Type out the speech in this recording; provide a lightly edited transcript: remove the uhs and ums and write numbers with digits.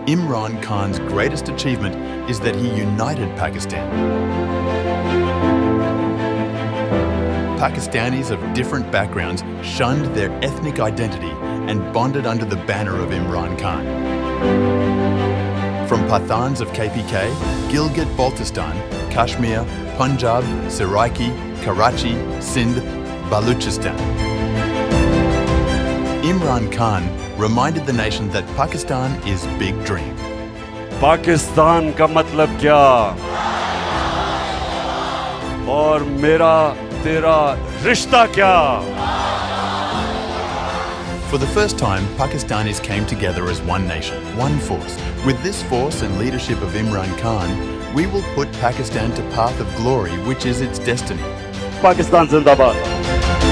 Imran Khan's greatest achievement is that he united Pakistan. Pakistanis of different backgrounds shunned their ethnic identity and bonded under the banner of Imran Khan. From Pathans of KPK, Gilgit-Baltistan, Kashmir, Punjab, Saraiki, Karachi, Sindh, Baluchistan. Imran Khan reminded the nation that Pakistan is big dream. Pakistan का मतलब क्या और मेरा तेरा रिश्ता क्या? For the first time, Pakistanis came together as one nation, one force. With this force and leadership of Imran Khan, we will put Pakistan to path of glory, which is its destiny. Pakistan जिंदाबाद.